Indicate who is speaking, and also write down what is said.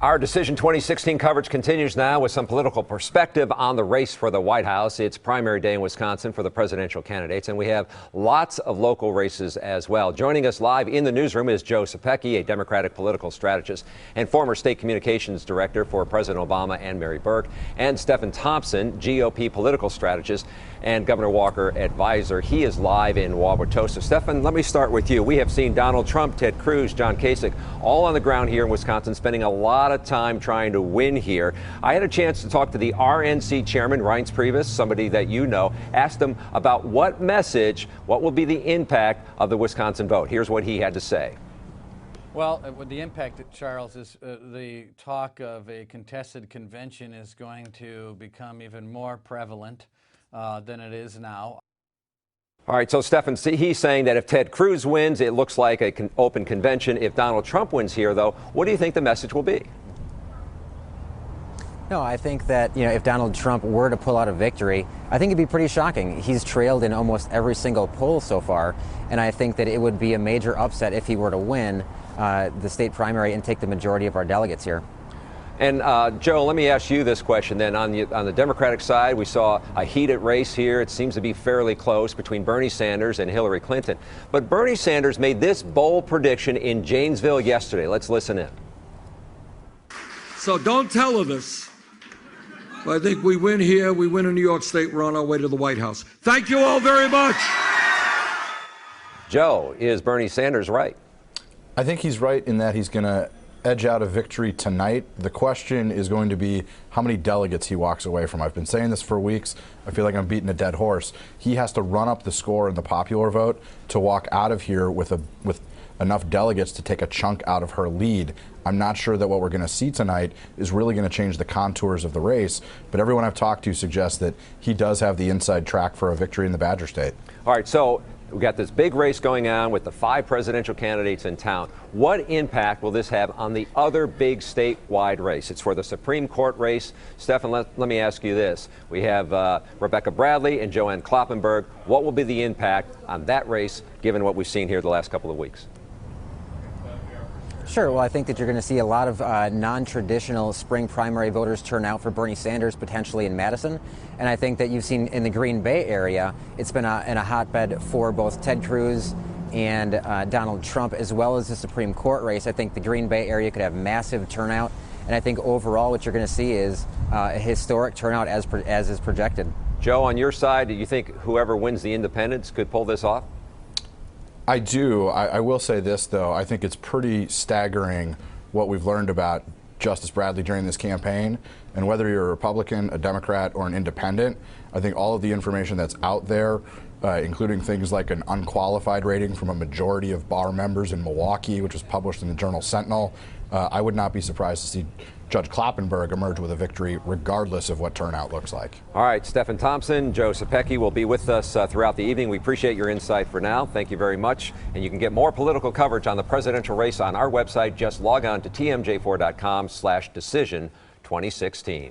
Speaker 1: Our Decision 2016 coverage continues now with some political perspective on the race for the White House. It's primary day in Wisconsin for the presidential candidates, and we have lots of local races as well. Joining us live in the newsroom is Joe Zepecki, a Democratic political strategist and former state communications director for President Obama and Mary Burke, and Stephan Thompson, GOP political strategist and Governor Walker advisor. He is live in Wauwatosa. Stephan, let me start with you. We have seen Donald Trump, Ted Cruz, John Kasich all on the ground here in Wisconsin, spending a lot of time trying to win here. I had a chance to talk to the RNC chairman, Reince Priebus, somebody that you know, asked him about what will be the impact of the Wisconsin vote. Here's what he had to say.
Speaker 2: Well, the impact, Charles, is the talk of a contested convention is going to become even more prevalent than it is now.
Speaker 1: All right, so Stephan, he's saying that if Ted Cruz wins, it looks like an open convention. If Donald Trump wins here, though, what do you think the message will be?
Speaker 3: No, I think that, if Donald Trump were to pull out a victory, I think it'd be pretty shocking. He's trailed in almost every single poll so far, and I think that it would be a major upset if he were to win the state primary and take the majority of our delegates here.
Speaker 1: And Joe, let me ask you this question then. On the Democratic side, we saw a heated race here. It seems to be fairly close between Bernie Sanders and Hillary Clinton. But Bernie Sanders made this bold prediction in Janesville yesterday. Let's listen in.
Speaker 4: So don't tell her this. I think we win here, we win in New York State, we're on our way to the White House. Thank you all very much.
Speaker 1: Joe, is Bernie Sanders right?
Speaker 5: I think he's right in that he's going to edge out a victory tonight. The question is going to be how many delegates he walks away from. I've been saying this for weeks. I feel like I'm beating a dead horse. He has to run up the score in the popular vote to walk out of here with enough delegates to take a chunk out of her lead. I'm not sure that what we're going to see tonight is really going to change the contours of the race, but everyone I've talked to suggests that he does have the inside track for a victory in the Badger State.
Speaker 1: All right, so we've got this big race going on with the 5 presidential candidates in town. What impact will this have on the other big statewide race? It's for the Supreme Court race. Stephan, let me ask you this. We have Rebecca Bradley and Joanne Kloppenburg. What will be the impact on that race, given what we've seen here the last couple of weeks?
Speaker 3: Sure. Well, I think that you're going to see a lot of non-traditional spring primary voters turn out for Bernie Sanders, potentially in Madison. And I think that you've seen in the Green Bay area, it's been in a hotbed for both Ted Cruz and Donald Trump, as well as the Supreme Court race. I think the Green Bay area could have massive turnout. And I think overall what you're going to see is a historic turnout as is projected.
Speaker 1: Joe, on your side, do you think whoever wins the independents could pull this off?
Speaker 5: I do. I will say this, though. I think it's pretty staggering what we've learned about Justice Bradley during this campaign. And whether you're a Republican, a Democrat, or an independent, I think all of the information that's out there, including things like an unqualified rating from a majority of bar members in Milwaukee, which was published in the Journal Sentinel, I would not be surprised to see Judge Kloppenburg emerge with a victory regardless of what turnout looks like.
Speaker 1: All right, Stephan Thompson, Joe Zepecki will be with us throughout the evening. We appreciate your insight for now. Thank you very much. And you can get more political coverage on the presidential race on our website. Just log on to tmj4.com/decision2016.